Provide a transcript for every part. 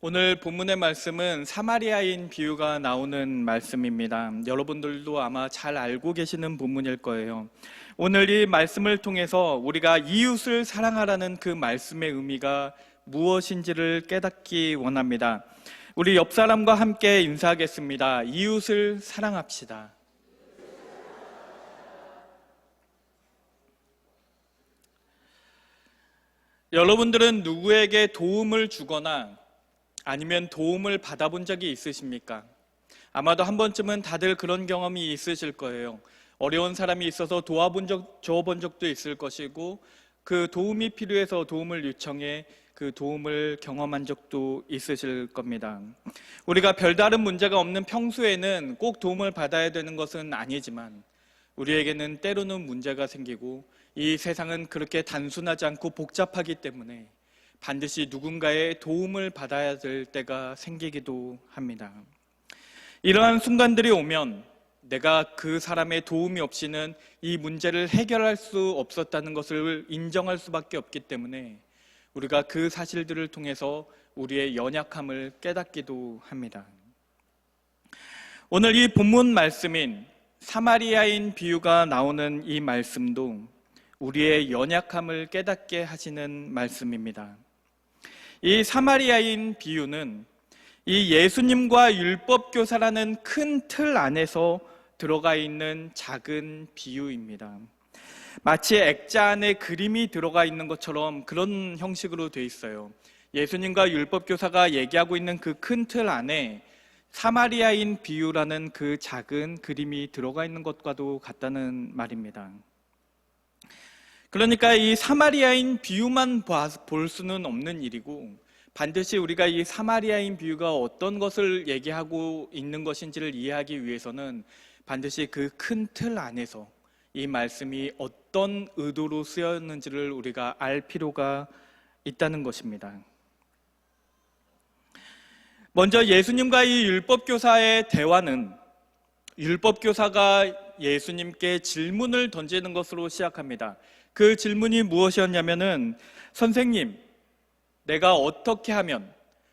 오늘 본문의 말씀은 사마리아인 비유가 나오는 말씀입니다. 여러분들도 아마 잘 알고 계시는 본문일 거예요. 오늘 이 말씀을 통해서 우리가 이웃을 사랑하라는 그 말씀의 의미가 무엇인지를 깨닫기 원합니다. 우리 옆 사람과 함께 인사하겠습니다. 이웃을 사랑합시다. 여러분들은 누구에게 도움을 주거나 아니면 도움을 받아본 적이 있으십니까? 아마도 한 번쯤은 다들 그런 경험이 있으실 거예요. 어려운 사람이 있어서 도와본 적도 있을 것이고, 그 도움이 필요해서 도움을 요청해 그 도움을 경험한 적도 있으실 겁니다. 우리가 별다른 문제가 없는 평소에는 꼭 도움을 받아야 되는 것은 아니지만, 우리에게는 때로는 문제가 생기고 이 세상은 그렇게 단순하지 않고 복잡하기 때문에 반드시 누군가의 도움을 받아야 될 때가 생기기도 합니다. 이러한 순간들이 오면 내가 그 사람의 도움이 없이는 이 문제를 해결할 수 없었다는 것을 인정할 수밖에 없기 때문에 우리가 그 사실들을 통해서 우리의 연약함을 깨닫기도 합니다. 오늘 이 본문 말씀인 사마리아인 비유가 나오는 이 말씀도 우리의 연약함을 깨닫게 하시는 말씀입니다. 이 사마리아인 비유는 이 예수님과 율법교사라는 큰 틀 안에서 들어가 있는 작은 비유입니다. 마치 액자 안에 그림이 들어가 있는 것처럼 그런 형식으로 돼 있어요. 예수님과 율법교사가 얘기하고 있는 그 큰 틀 안에 사마리아인 비유라는 그 작은 그림이 들어가 있는 것과도 같다는 말입니다. 그러니까 이 사마리아인 비유만 볼 수는 없는 일이고, 반드시 우리가 이 사마리아인 비유가 어떤 것을 얘기하고 있는 것인지를 이해하기 위해서는 반드시 그 큰 틀 안에서 이 말씀이 어떤 의도로 쓰였는지를 우리가 알 필요가 있다는 것입니다. 먼저 예수님과 이 율법교사의 대화는 율법교사가 예수님께 질문을 던지는 것으로 시작합니다. 그 질문이 무엇이었냐면은, 선생님, 내가 어떻게 하면,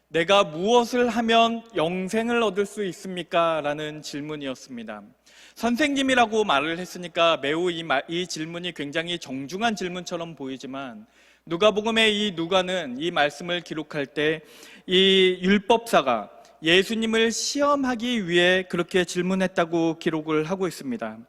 내가 무엇을 하면 영생을 얻을 수 있습니까? 라는 질문이었습니다. 선생님이라고 말을 했으니까 매우 이 질문이 굉장히 정중한 질문처럼 보이지만, 누가복음의 이 누가는 이 말씀을 기록할 때 이 율법사가 예수님을 시험하기 위해 그렇게 질문했다고 기록을 하고 있습니다.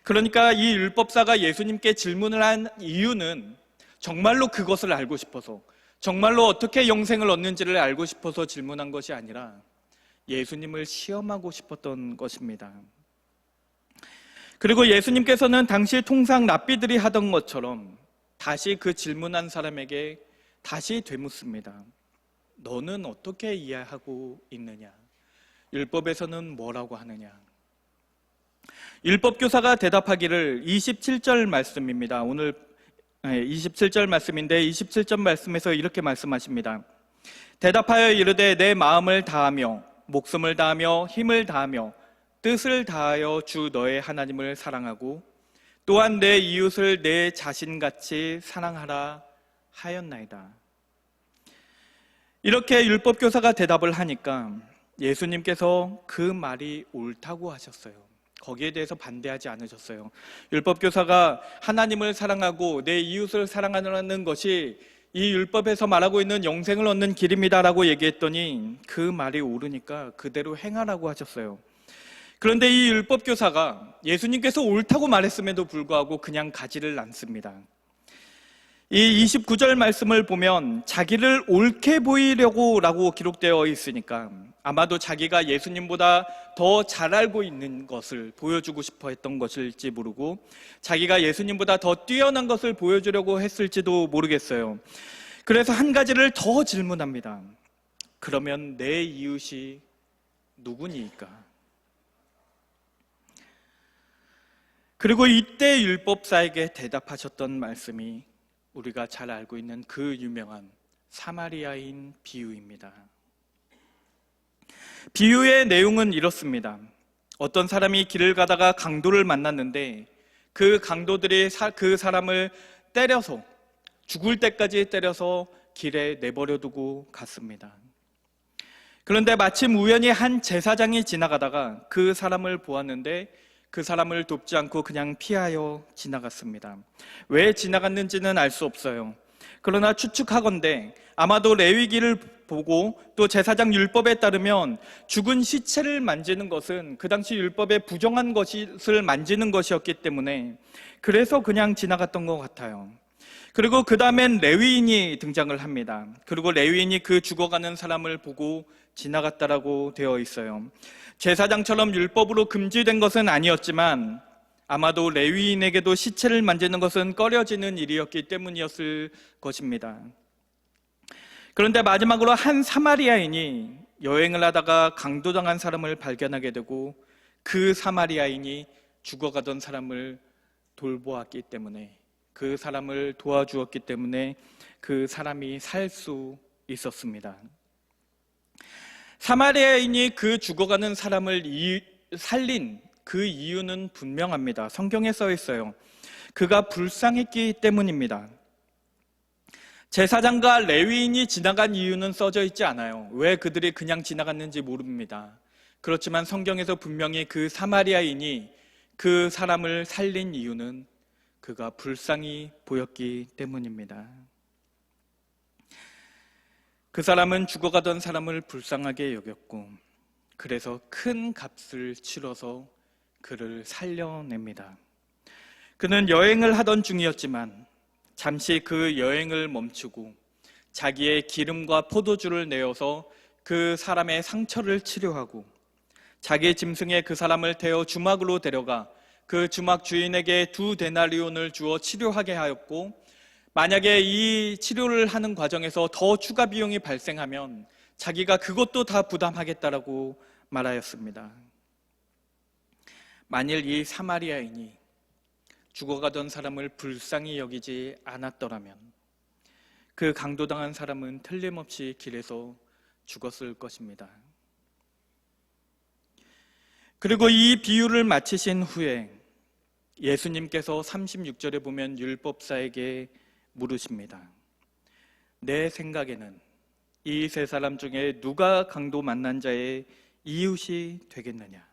그러니까 이 율법사가 예수님께 질문을 한 이유는 정말로 그것을 알고 싶어서, 정말로 어떻게 영생을 얻는지를 알고 싶어서 질문한 것이 아니라 예수님을 시험하고 싶었던 것입니다. 그리고 예수님께서는 당시 통상 랍비들이 하던 것처럼 다시 그 질문한 사람에게 다시 되묻습니다. 너는 어떻게 이해하고 있느냐? 율법에서는 뭐라고 하느냐? 율법교사가 대답하기를 27절 말씀입니다. 오늘 27절 말씀인데 27절 말씀에서 이렇게 말씀하십니다. 대답하여 이르되 내 마음을 다하며 목숨을 다하며 힘을 다하며 뜻을 다하여 주 너의 하나님을 사랑하고 또한 내 이웃을 내 자신같이 사랑하라 하였나이다. 이렇게 율법교사가 대답을 하니까 예수님께서 그 말이 옳다고 하셨어요. 거기에 대해서 반대하지 않으셨어요. 율법교사가 하나님을 사랑하고 내 이웃을 사랑하는 것이 이 율법에서 말하고 있는 영생을 얻는 길입니다라고 얘기했더니 그 말이 옳으니까 그대로 행하라고 하셨어요. 그런데 이 율법교사가 예수님께서 옳다고 말했음에도 불구하고 그냥 가지를 않습니다. 이 29절 말씀을 보면 자기를 옳게 보이려고 라고 기록되어 있으니까 아마도 자기가 예수님보다 더 잘 알고 있는 것을 보여주고 싶어 했던 것일지 모르고 자기가 예수님보다 더 뛰어난 것을 보여주려고 했을지도 모르겠어요. 그래서 한 가지를 더 질문합니다. 그러면 내 이웃이 누구니까? 그리고 이때 율법사에게 대답하셨던 말씀이 우리가 잘 알고 있는 그 유명한 사마리아인 비유입니다. 비유의 내용은 이렇습니다. 어떤 사람이 길을 가다가 강도를 만났는데 그 강도들이 그 사람을 때려서 죽을 때까지 때려서 길에 내버려 두고 갔습니다. 그런데 마침 우연히 한 제사장이 지나가다가 그 사람을 보았는데 그 사람을 돕지 않고 그냥 피하여 지나갔습니다. 왜 지나갔는지는 알 수 없어요. 그러나 추측하건대 아마도 레위기를 보고 또 제사장 율법에 따르면 죽은 시체를 만지는 것은 그 당시 율법에 부정한 것을 만지는 것이었기 때문에 그래서 그냥 지나갔던 것 같아요. 그리고 그 다음엔 레위인이 등장을 합니다. 그리고 레위인이 그 죽어가는 사람을 보고 지나갔다라고 되어 있어요. 제사장처럼 율법으로 금지된 것은 아니었지만 아마도 레위인에게도 시체를 만지는 것은 꺼려지는 일이었기 때문이었을 것입니다. 그런데 마지막으로 한 사마리아인이 여행을 하다가 강도당한 사람을 발견하게 되고 그 사마리아인이 죽어가던 사람을 돌보았기 때문에, 그 사람을 도와주었기 때문에 그 사람이 살 수 있었습니다. 사마리아인이 그 죽어가는 사람을 살린 그 이유는 분명합니다. 성경에 써 있어요. 그가 불쌍했기 때문입니다. 제사장과 레위인이 지나간 이유는 써져 있지 않아요. 왜 그들이 그냥 지나갔는지 모릅니다. 그렇지만 성경에서 분명히 그 사마리아인이 그 사람을 살린 이유는 그가 불쌍히 보였기 때문입니다. 그 사람은 죽어가던 사람을 불쌍하게 여겼고 그래서 큰 값을 치러서 그를 살려냅니다. 그는 여행을 하던 중이었지만 잠시 그 여행을 멈추고 자기의 기름과 포도주를 내어서 그 사람의 상처를 치료하고 자기 짐승에 그 사람을 태워 주막으로 데려가 그 주막 주인에게 2데나리온을 주어 치료하게 하였고, 만약에 이 치료를 하는 과정에서 더 추가 비용이 발생하면 자기가 그것도 다 부담하겠다라고 말하였습니다. 만일 이 사마리아인이 죽어가던 사람을 불쌍히 여기지 않았더라면 그 강도당한 사람은 틀림없이 길에서 죽었을 것입니다. 그리고 이 비유를 마치신 후에 예수님께서 36절에 보면 율법사에게 물으십니다. 내 생각에는 이 세 사람 중에 누가 강도 만난 자의 이웃이 되겠느냐?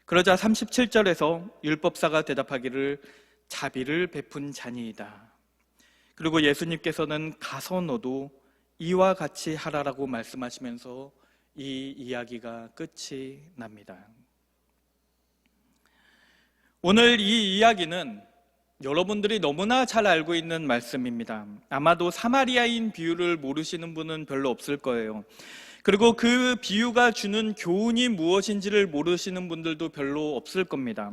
그러자 37절에서 율법사가 대답하기를 자비를 베푼 자니이다. 그리고 예수님께서는 가서 너도 이와 같이 하라라고 말씀하시면서 이 이야기가 끝이 납니다. 오늘 이 이야기는 여러분들이 너무나 잘 알고 있는 말씀입니다. 아마도 사마리아인 비유를 모르시는 분은 별로 없을 거예요. 그리고 그 비유가 주는 교훈이 무엇인지를 모르시는 분들도 별로 없을 겁니다.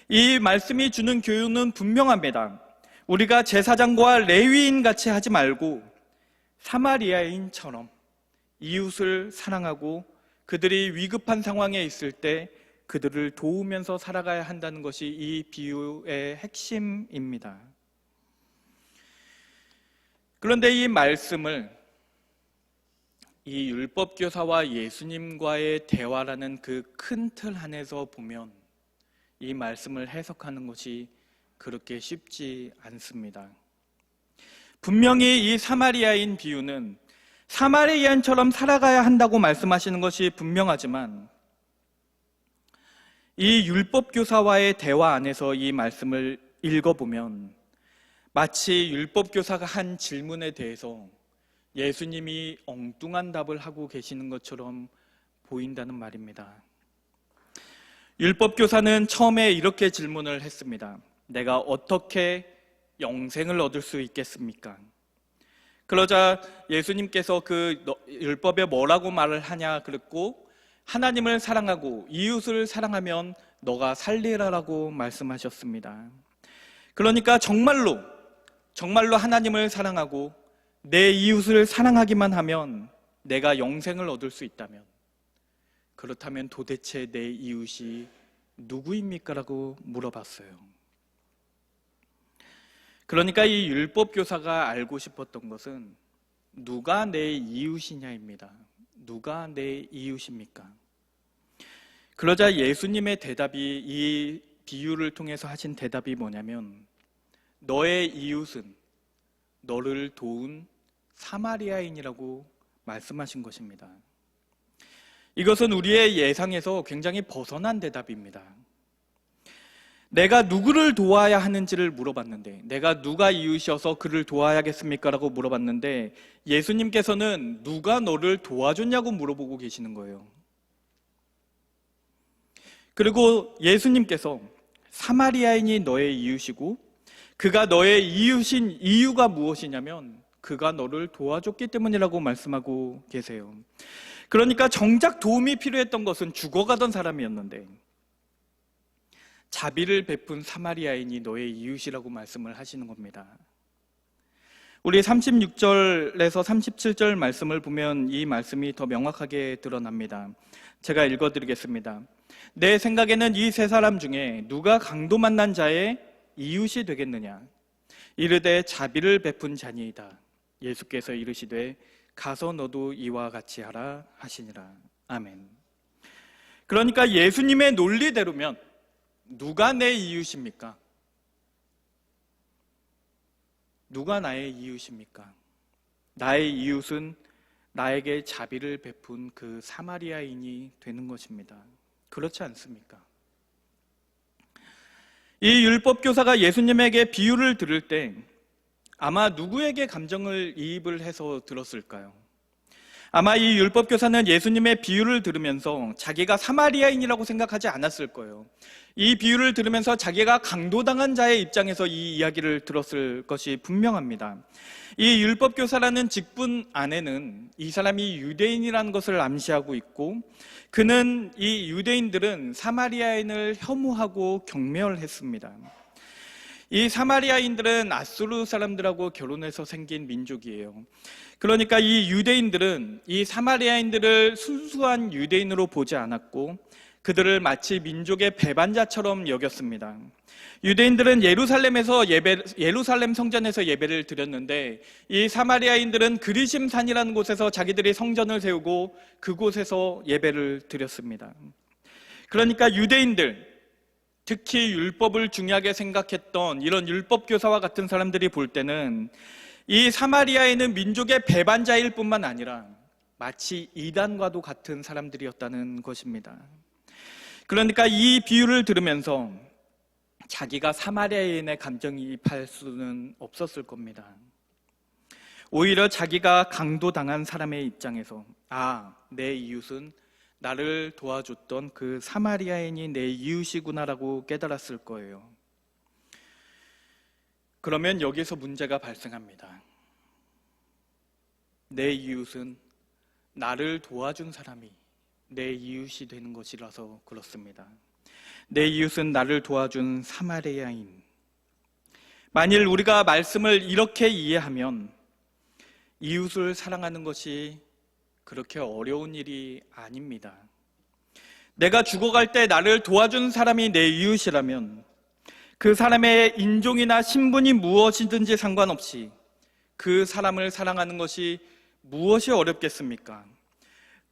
이 말씀이 주는 교훈은 분명합니다. 우리가 제사장과 레위인 같이 하지 말고 사마리아인처럼 이웃을 사랑하고 그들이 위급한 상황에 있을 때 그들을 도우면서 살아가야 한다는 것이 이 비유의 핵심입니다. 그런데 이 말씀을 이 율법교사와 예수님과의 대화라는 그 큰 틀 안에서 보면 이 말씀을 해석하는 것이 그렇게 쉽지 않습니다. 분명히 이 사마리아인 비유는 사마리아인처럼 살아가야 한다고 말씀하시는 것이 분명하지만 이 율법교사와의 대화 안에서 이 말씀을 읽어보면 마치 율법교사가 한 질문에 대해서 예수님이 엉뚱한 답을 하고 계시는 것처럼 보인다는 말입니다. 율법교사는 처음에 이렇게 질문을 했습니다. 내가 어떻게 영생을 얻을 수 있겠습니까? 그러자 예수님께서 그 율법에 뭐라고 말을 하냐 그랬고 하나님을 사랑하고 이웃을 사랑하면 너가 살리라라고 말씀하셨습니다. 그러니까 정말로 하나님을 사랑하고 내 이웃을 사랑하기만 하면 내가 영생을 얻을 수 있다면, 그렇다면 도대체 내 이웃이 누구입니까? 라고 물어봤어요. 그러니까 이 율법교사가 알고 싶었던 것은 누가 내 이웃이냐입니다. 누가 내 이웃입니까? 그러자 예수님의 대답이, 이 비유를 통해서 하신 대답이 뭐냐면 너의 이웃은 너를 도운 사마리아인이라고 말씀하신 것입니다. 이것은 우리의 예상에서 굉장히 벗어난 대답입니다. 내가 누구를 도와야 하는지를 물어봤는데, 내가 누가 이웃이어서 그를 도와야겠습니까? 라고 물어봤는데, 예수님께서는 누가 너를 도와줬냐고 물어보고 계시는 거예요. 그리고 예수님께서 사마리아인이 너의 이웃이고 그가 너의 이웃인 이유가 무엇이냐면 그가 너를 도와줬기 때문이라고 말씀하고 계세요. 그러니까 정작 도움이 필요했던 것은 죽어가던 사람이었는데 자비를 베푼 사마리아인이 너의 이웃이라고 말씀을 하시는 겁니다. 우리 36절에서 37절 말씀을 보면 이 말씀이 더 명확하게 드러납니다. 제가 읽어드리겠습니다. 내 생각에는 이 세 사람 중에 누가 강도 만난 자의 이웃이 되겠느냐? 이르되 자비를 베푼 자니이다. 예수께서 이르시되 가서 너도 이와 같이 하라 하시니라. 아멘. 그러니까 예수님의 논리대로면 누가 내 이웃입니까? 누가 나의 이웃입니까? 나의 이웃은 나에게 자비를 베푼 그 사마리아인이 되는 것입니다. 그렇지 않습니까? 이 율법교사가 예수님에게 비유를 들을 때 아마 누구에게 감정을 이입을 해서 들었을까요? 아마 이 율법교사는 예수님의 비유를 들으면서 자기가 사마리아인이라고 생각하지 않았을 거예요. 이 비유를 들으면서 자기가 강도당한 자의 입장에서 이 이야기를 들었을 것이 분명합니다. 이 율법교사라는 직분 안에는 이 사람이 유대인이라는 것을 암시하고 있고, 그는 이 유대인들은 사마리아인을 혐오하고 경멸했습니다. 이 사마리아인들은 아수르 사람들하고 결혼해서 생긴 민족이에요. 그러니까 이 유대인들은 이 사마리아인들을 순수한 유대인으로 보지 않았고 그들을 마치 민족의 배반자처럼 여겼습니다. 유대인들은 예루살렘 성전에서 예배를 드렸는데 이 사마리아인들은 그리심산이라는 곳에서 자기들이 성전을 세우고 그곳에서 예배를 드렸습니다. 그러니까 유대인들, 특히 율법을 중요하게 생각했던 이런 율법교사와 같은 사람들이 볼 때는 이 사마리아인은 민족의 배반자일 뿐만 아니라 마치 이단과도 같은 사람들이었다는 것입니다. 그러니까 이 비유를 들으면서 자기가 사마리아인의 감정이입할 수는 없었을 겁니다. 오히려 자기가 강도당한 사람의 입장에서 내 이웃은 나를 도와줬던 그 사마리아인이 내 이웃이구나라고 깨달았을 거예요. 그러면 여기서 문제가 발생합니다. 내 이웃은 나를 도와준 사람이 내 이웃이 되는 것이라서 그렇습니다. 내 이웃은 나를 도와준 사마리아인. 만일 우리가 말씀을 이렇게 이해하면 이웃을 사랑하는 것이 그렇게 어려운 일이 아닙니다. 내가 죽어갈 때 나를 도와준 사람이 내 이웃이라면 그 사람의 인종이나 신분이 무엇이든지 상관없이 그 사람을 사랑하는 것이 무엇이 어렵겠습니까?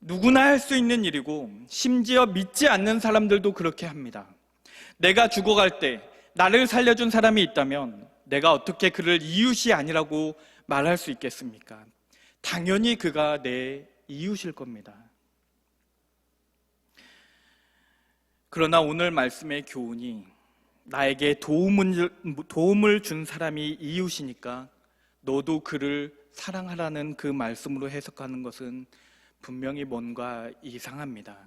누구나 할 수 있는 일이고 심지어 믿지 않는 사람들도 그렇게 합니다. 내가 죽어갈 때 나를 살려준 사람이 있다면 내가 어떻게 그를 이웃이 아니라고 말할 수 있겠습니까? 당연히 그가 내 이웃일 겁니다. 그러나 오늘 말씀의 교훈이 나에게 도움을 준 사람이 이웃이니까 너도 그를 사랑하라는 그 말씀으로 해석하는 것은 분명히 뭔가 이상합니다.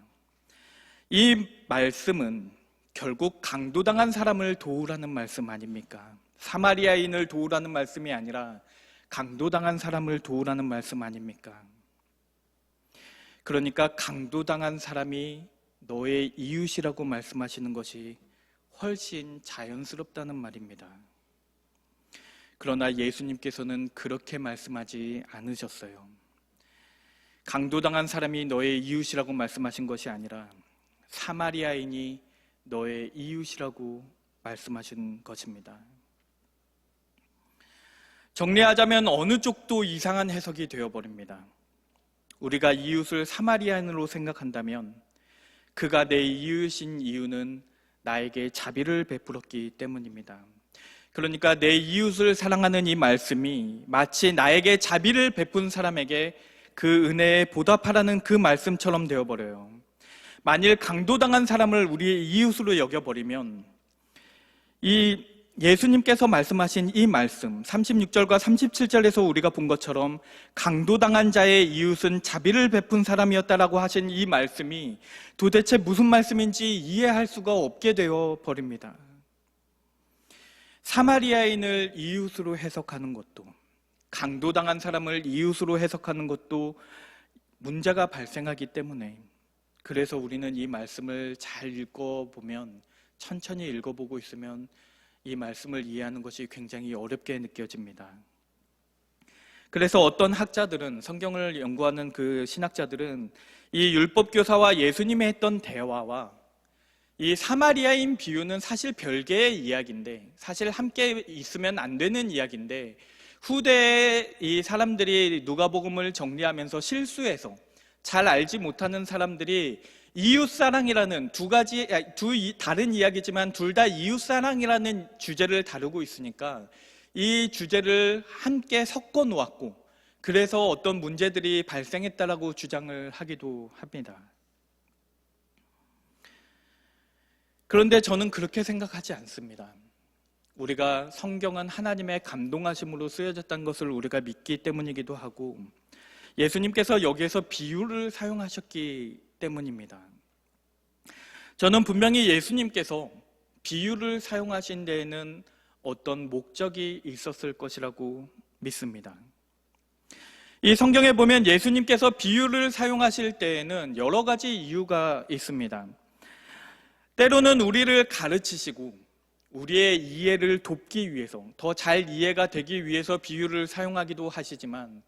이 말씀은 결국 강도당한 사람을 도우라는 말씀 아닙니까? 사마리아인을 도우라는 말씀이 아니라 강도당한 사람을 도우라는 말씀 아닙니까? 그러니까 강도당한 사람이 너의 이웃이라고 말씀하시는 것이 훨씬 자연스럽다는 말입니다. 그러나 예수님께서는 그렇게 말씀하지 않으셨어요. 강도당한 사람이 너의 이웃이라고 말씀하신 것이 아니라 사마리아인이 너의 이웃이라고 말씀하신 것입니다. 정리하자면 어느 쪽도 이상한 해석이 되어버립니다. 우리가 이웃을 사마리아인으로 생각한다면 그가 내 이웃인 이유는 나에게 자비를 베풀었기 때문입니다. 그러니까 내 이웃을 사랑하는 이 말씀이 마치 나에게 자비를 베푼 사람에게 그 은혜에 보답하라는 그 말씀처럼 되어버려요. 만일 강도당한 사람을 우리의 이웃으로 여겨버리면 이 예수님께서 말씀하신 이 말씀 36절과 37절에서 우리가 본 것처럼 강도당한 자의 이웃은 자비를 베푼 사람이었다라고 하신 이 말씀이 도대체 무슨 말씀인지 이해할 수가 없게 되어 버립니다. 사마리아인을 이웃으로 해석하는 것도, 강도당한 사람을 이웃으로 해석하는 것도 문제가 발생하기 때문에, 그래서 우리는 이 말씀을 잘 읽어보면, 천천히 읽어보고 있으면 이 말씀을 이해하는 것이 굉장히 어렵게 느껴집니다. 그래서 어떤 학자들은, 성경을 연구하는 그 신학자들은 이 율법교사와 예수님이 했던 대화와 이 사마리아인 비유는 사실 별개의 이야기인데, 사실 함께 있으면 안 되는 이야기인데, 후대에 이 사람들이 누가복음을 정리하면서 실수해서 잘 알지 못하는 사람들이 이웃사랑이라는 두 다른 이야기지만 둘 다 이웃사랑이라는 주제를 다루고 있으니까 이 주제를 함께 섞어 놓았고, 그래서 어떤 문제들이 발생했다라고 주장을 하기도 합니다. 그런데 저는 그렇게 생각하지 않습니다. 우리가 성경은 하나님의 감동하심으로 쓰여졌다는 것을 우리가 믿기 때문이기도 하고, 예수님께서 여기에서 비유를 사용하셨기 때문입니다. 저는 분명히 예수님께서 비유를 사용하신 데에는 어떤 목적이 있었을 것이라고 믿습니다. 이 성경에 보면 예수님께서 비유를 사용하실 때에는 여러 가지 이유가 있습니다. 때로는 우리를 가르치시고 우리의 이해를 돕기 위해서, 더 잘 이해가 되기 위해서 비유를 사용하기도 하시지만,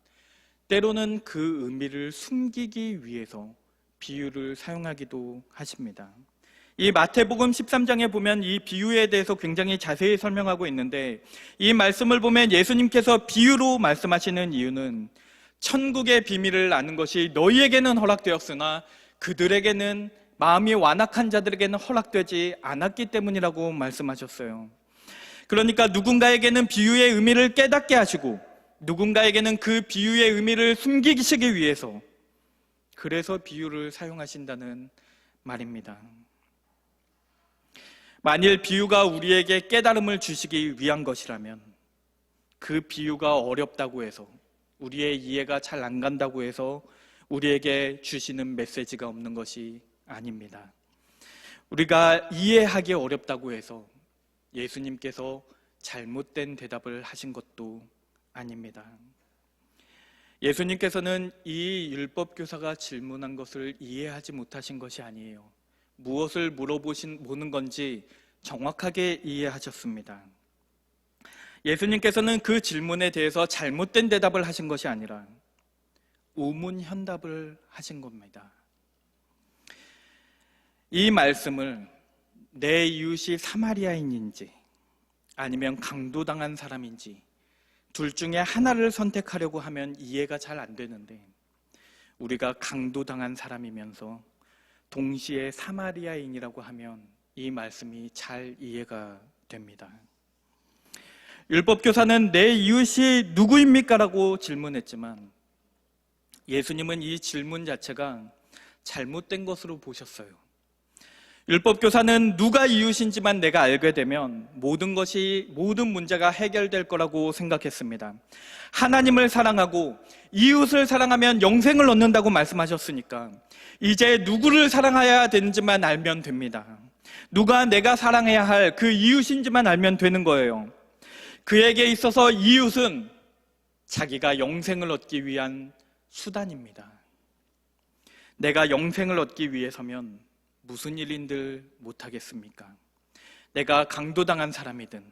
때로는 그 의미를 숨기기 위해서 비유를 사용하기도 하십니다. 이 마태복음 13장에 보면 이 비유에 대해서 굉장히 자세히 설명하고 있는데, 이 말씀을 보면 예수님께서 비유로 말씀하시는 이유는 천국의 비밀을 아는 것이 너희에게는 허락되었으나 그들에게는, 마음이 완악한 자들에게는 허락되지 않았기 때문이라고 말씀하셨어요. 그러니까 누군가에게는 비유의 의미를 깨닫게 하시고 누군가에게는 그 비유의 의미를 숨기시기 위해서, 그래서 비유를 사용하신다는 말입니다. 만일 비유가 우리에게 깨달음을 주시기 위한 것이라면, 그 비유가 어렵다고 해서, 우리의 이해가 잘 안 간다고 해서 우리에게 주시는 메시지가 없는 것이 아닙니다. 우리가 이해하기 어렵다고 해서 예수님께서 잘못된 대답을 하신 것도 아닙니다. 예수님께서는 이 율법교사가 질문한 것을 이해하지 못하신 것이 아니에요. 무엇을 물어보는 건지 정확하게 이해하셨습니다. 예수님께서는 그 질문에 대해서 잘못된 대답을 하신 것이 아니라 우문현답을 하신 겁니다. 이 말씀을 내 이웃이 사마리아인인지 아니면 강도당한 사람인지 둘 중에 하나를 선택하려고 하면 이해가 잘 안 되는데, 우리가 강도당한 사람이면서 동시에 사마리아인이라고 하면 이 말씀이 잘 이해가 됩니다. 율법교사는 내 이웃이 누구입니까? 라고 질문했지만 예수님은 이 질문 자체가 잘못된 것으로 보셨어요. 율법교사는 누가 이웃인지만 내가 알게 되면 모든 문제가 해결될 거라고 생각했습니다. 하나님을 사랑하고 이웃을 사랑하면 영생을 얻는다고 말씀하셨으니까 이제 누구를 사랑해야 되는지만 알면 됩니다. 누가 내가 사랑해야 할 그 이웃인지만 알면 되는 거예요. 그에게 있어서 이웃은 자기가 영생을 얻기 위한 수단입니다. 내가 영생을 얻기 위해서면 무슨 일인들 못하겠습니까? 내가 강도당한 사람이든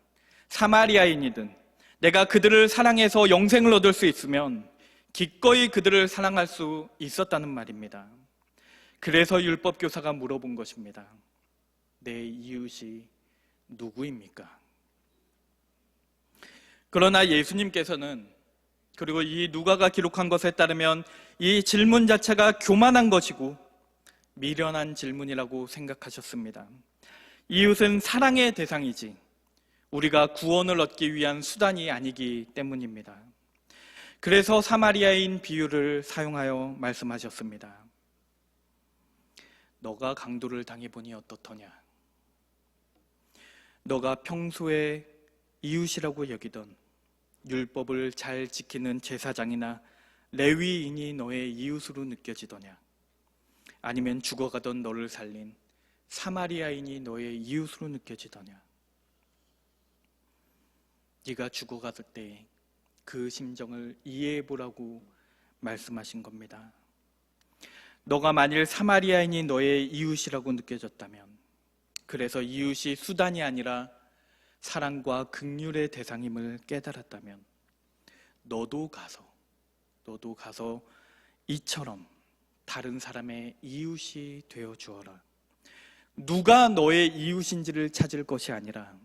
사마리아인이든 내가 그들을 사랑해서 영생을 얻을 수 있으면 기꺼이 그들을 사랑할 수 있었다는 말입니다. 그래서 율법교사가 물어본 것입니다. 내 이웃이 누구입니까? 그러나 예수님께서는, 그리고 이 누가가 기록한 것에 따르면 이 질문 자체가 교만한 것이고 미련한 질문이라고 생각하셨습니다. 이웃은 사랑의 대상이지 우리가 구원을 얻기 위한 수단이 아니기 때문입니다. 그래서 사마리아인 비유를 사용하여 말씀하셨습니다. 너가 강도를 당해보니 어떻더냐? 너가 평소에 이웃이라고 여기던 율법을 잘 지키는 제사장이나 레위인이 너의 이웃으로 느껴지더냐? 아니면 죽어가던 너를 살린 사마리아인이 너의 이웃으로 느껴지더냐? 네가 죽어갔을 때 그 심정을 이해해보라고 말씀하신 겁니다. 너가 만일 사마리아인이 너의 이웃이라고 느껴졌다면, 그래서 이웃이 수단이 아니라 사랑과 긍휼의 대상임을 깨달았다면, 너도 가서 이처럼 다른 사람의 이웃이 되어 주어라. 누가 너의 이웃인지를 찾을 것이 아니라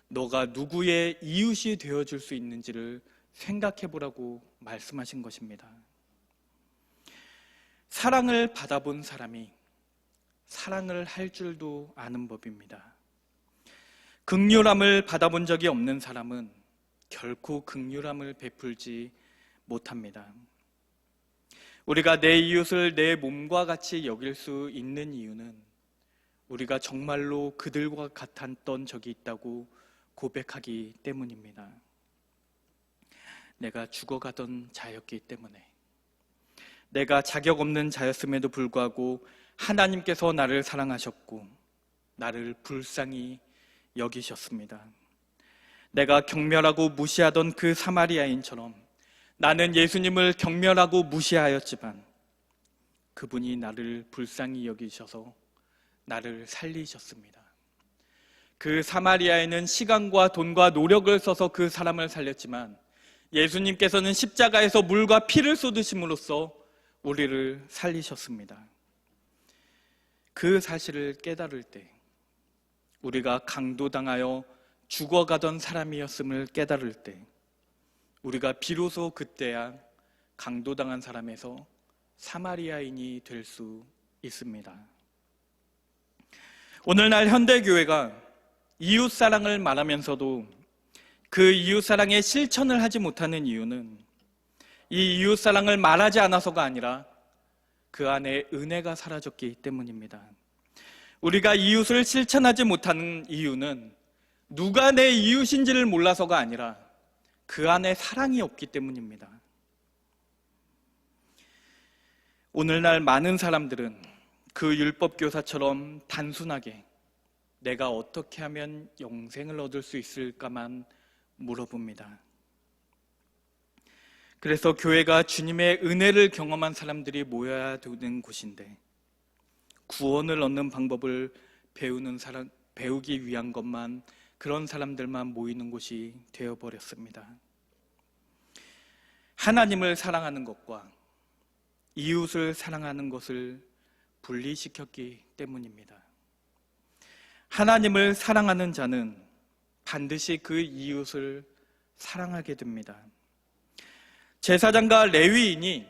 너가 누구의 이웃이 되어줄 수 있는지를 생각해보라고 말씀하신 것입니다. 사랑을 받아본 사람이 사랑을 할 줄도 아는 법입니다. 긍휼함을 받아본 적이 없는 사람은 결코 긍휼함을 베풀지 못합니다. 우리가 내 이웃을 내 몸과 같이 여길 수 있는 이유는 우리가 정말로 그들과 같았던 적이 있다고 고백하기 때문입니다. 내가 죽어가던 자였기 때문에, 내가 자격 없는 자였음에도 불구하고 하나님께서 나를 사랑하셨고 나를 불쌍히 여기셨습니다. 내가 경멸하고 무시하던 그 사마리아인처럼 나는 예수님을 경멸하고 무시하였지만 그분이 나를 불쌍히 여기셔서 나를 살리셨습니다. 그 사마리아인은 시간과 돈과 노력을 써서 그 사람을 살렸지만 예수님께서는 십자가에서 물과 피를 쏟으심으로써 우리를 살리셨습니다. 그 사실을 깨달을 때, 우리가 강도당하여 죽어가던 사람이었음을 깨달을 때, 우리가 비로소 그때야 강도당한 사람에서 사마리아인이 될 수 있습니다. 오늘날 현대교회가 이웃사랑을 말하면서도 그 이웃사랑의 실천을 하지 못하는 이유는 이 이웃사랑을 말하지 않아서가 아니라 그 안에 은혜가 사라졌기 때문입니다. 우리가 이웃을 실천하지 못하는 이유는 누가 내 이웃인지를 몰라서가 아니라 그 안에 사랑이 없기 때문입니다. 오늘날 많은 사람들은 그 율법교사처럼 단순하게 내가 어떻게 하면 영생을 얻을 수 있을까만 물어봅니다. 그래서 교회가 주님의 은혜를 경험한 사람들이 모여야 되는 곳인데 구원을 얻는 방법을 배우기 위한 것만, 그런 사람들만 모이는 곳이 되어버렸습니다. 하나님을 사랑하는 것과 이웃을 사랑하는 것을 분리시켰기 때문입니다. 하나님을 사랑하는 자는 반드시 그 이웃을 사랑하게 됩니다. 제사장과 레위인이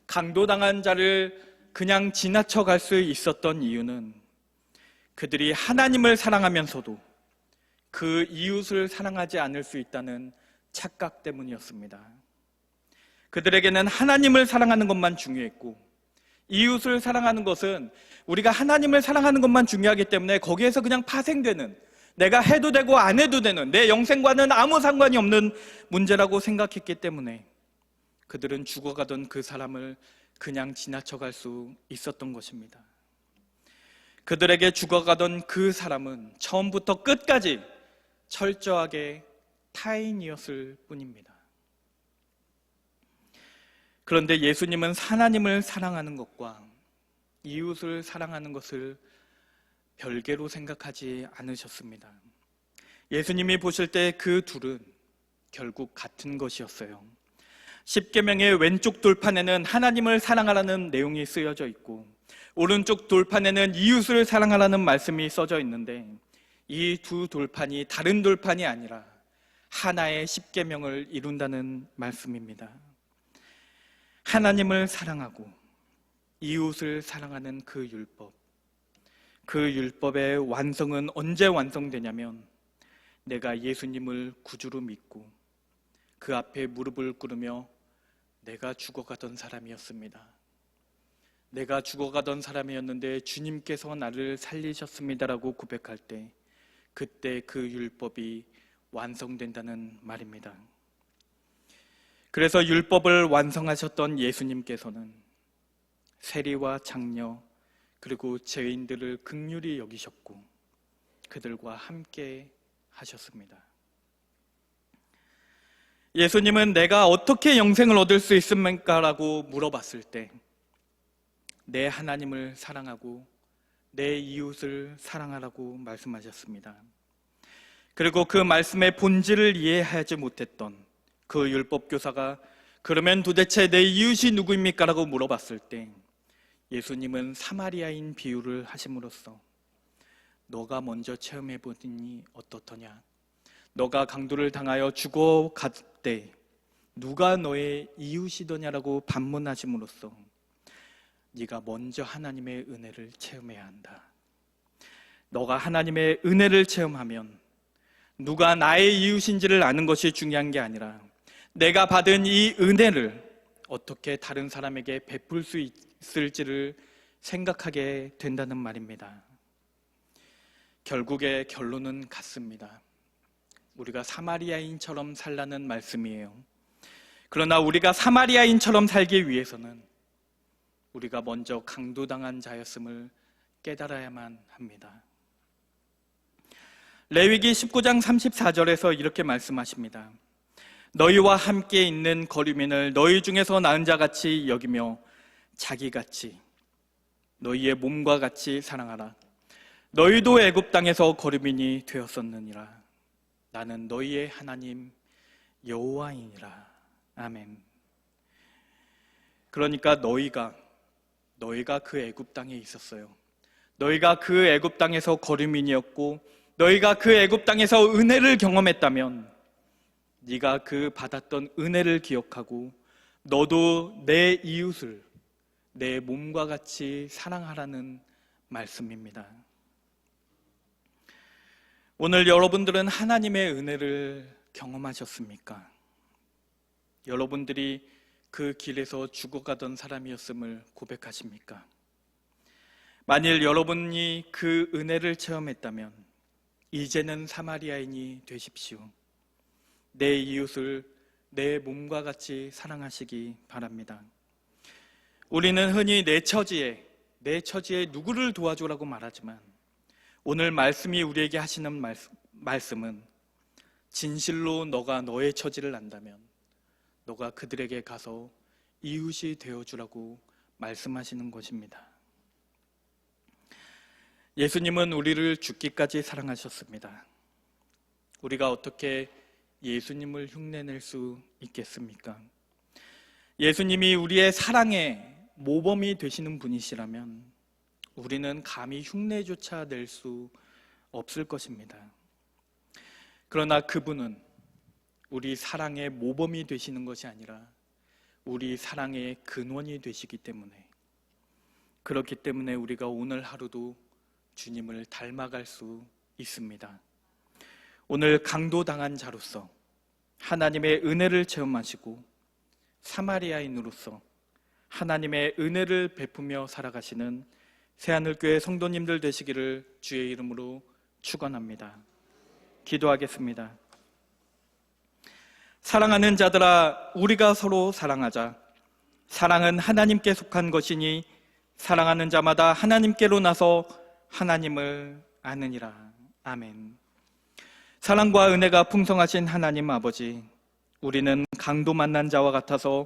강도당한 자를 그냥 지나쳐갈 수 있었던 이유는 그들이 하나님을 사랑하면서도 그 이웃을 사랑하지 않을 수 있다는 착각 때문이었습니다. 그들에게는 하나님을 사랑하는 것만 중요했고 이웃을 사랑하는 것은 우리가 하나님을 사랑하는 것만 중요하기 때문에 거기에서 그냥 파생되는, 내가 해도 되고 안 해도 되는, 내 영생과는 아무 상관이 없는 문제라고 생각했기 때문에 그들은 죽어가던 그 사람을 그냥 지나쳐갈 수 있었던 것입니다. 그들에게 죽어가던 그 사람은 처음부터 끝까지 철저하게 타인이었을 뿐입니다. 그런데 예수님은 하나님을 사랑하는 것과 이웃을 사랑하는 것을 별개로 생각하지 않으셨습니다. 예수님이 보실 때 그 둘은 결국 같은 것이었어요. 십계명의 왼쪽 돌판에는 하나님을 사랑하라는 내용이 쓰여져 있고 오른쪽 돌판에는 이웃을 사랑하라는 말씀이 써져 있는데 이 두 돌판이 다른 돌판이 아니라 하나의 십계명을 이룬다는 말씀입니다. 하나님을 사랑하고 이웃을 사랑하는 그 율법의 완성은 언제 완성되냐면 내가 예수님을 구주로 믿고 그 앞에 무릎을 꿇으며 내가 죽어가던 사람이었습니다. 내가 죽어가던 사람이었는데 주님께서 나를 살리셨습니다라고 고백할 때 그때 그 율법이 완성된다는 말입니다. 그래서 율법을 완성하셨던 예수님께서는 세리와 장녀 그리고 죄인들을 긍휼히 여기셨고 그들과 함께 하셨습니다. 예수님은 내가 어떻게 영생을 얻을 수 있습니까? 라고 물어봤을 때 내 하나님을 사랑하고 내 이웃을 사랑하라고 말씀하셨습니다. 그리고 그 말씀의 본질을 이해하지 못했던 그 율법교사가 그러면 도대체 내 이웃이 누구입니까? 라고 물어봤을 때 예수님은 사마리아인 비유를 하심으로써 너가 먼저 체험해보니 어떻더냐? 너가 강도를 당하여 죽어갔대 누가 너의 이웃이더냐라고 반문하심으로써 네가 먼저 하나님의 은혜를 체험해야 한다. 너가 하나님의 은혜를 체험하면 누가 나의 이웃인지를 아는 것이 중요한 게 아니라 내가 받은 이 은혜를 어떻게 다른 사람에게 베풀 수 있을지를 생각하게 된다는 말입니다. 결국에 결론은 같습니다. 우리가 사마리아인처럼 살라는 말씀이에요. 그러나 우리가 사마리아인처럼 살기 위해서는 우리가 먼저 강도당한 자였음을 깨달아야만 합니다. 레위기 19장 34절에서 이렇게 말씀하십니다. 너희와 함께 있는 거류민을 너희 중에서 나은 자같이 여기며 자기같이 너희의 몸과 같이 사랑하라. 너희도 애굽 땅에서 거류민이 되었었느니라. 나는 너희의 하나님 여호와이니라. 아멘. 그러니까 너희가 그 애굽 땅에 있었어요. 너희가 그 애굽 땅에서 거류민이었고 너희가 그 애굽 땅에서 은혜를 경험했다면 네가 그 받았던 은혜를 기억하고 너도 내 이웃을 내 몸과 같이 사랑하라는 말씀입니다. 오늘 여러분들은 하나님의 은혜를 경험하셨습니까? 여러분들이 그 길에서 죽어가던 사람이었음을 고백하십니까? 만일 여러분이 그 은혜를 체험했다면 이제는 사마리아인이 되십시오. 내 이웃을 내 몸과 같이 사랑하시기 바랍니다. 우리는 흔히 내 처지에 누구를 도와주라고 말하지만 오늘 말씀이 우리에게 하시는 말씀은 진실로 너가 너의 처지를 안다면 너가 그들에게 가서 이웃이 되어주라고 말씀하시는 것입니다. 예수님은 우리를 죽기까지 사랑하셨습니다. 우리가 어떻게 예수님을 흉내낼 수 있겠습니까? 예수님이 우리의 사랑의 모범이 되시는 분이시라면 우리는 감히 흉내조차 낼 수 없을 것입니다. 그러나 그분은 우리 사랑의 모범이 되시는 것이 아니라 우리 사랑의 근원이 되시기 때문에 그렇기 때문에 우리가 오늘 하루도 주님을 닮아갈 수 있습니다. 오늘 강도당한 자로서 하나님의 은혜를 체험하시고 사마리아인으로서 하나님의 은혜를 베푸며 살아가시는 새하늘교회 성도님들 되시기를 주의 이름으로 축원합니다. 기도하겠습니다. 사랑하는 자들아, 우리가 서로 사랑하자. 사랑은 하나님께 속한 것이니 사랑하는 자마다 하나님께로 나서 하나님을 아느니라. 아멘. 사랑과 은혜가 풍성하신 하나님 아버지, 우리는 강도 만난 자와 같아서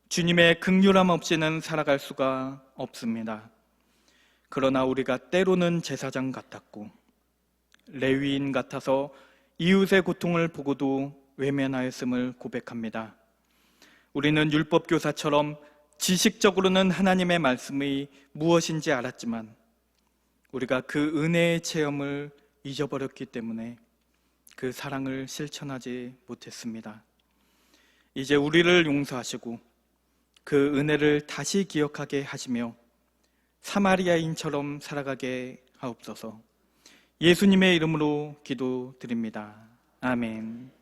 주님의 긍휼함 없이는 살아갈 수가 없습니다. 그러나 우리가 때로는 제사장 같았고 레위인 같아서 이웃의 고통을 보고도 외면하였음을 고백합니다. 우리는 율법교사처럼 지식적으로는 하나님의 말씀이 무엇인지 알았지만 우리가 그 은혜의 체험을 잊어버렸기 때문에 그 사랑을 실천하지 못했습니다. 이제 우리를 용서하시고 그 은혜를 다시 기억하게 하시며 사마리아인처럼 살아가게 하옵소서. 예수님의 이름으로 기도드립니다. 아멘.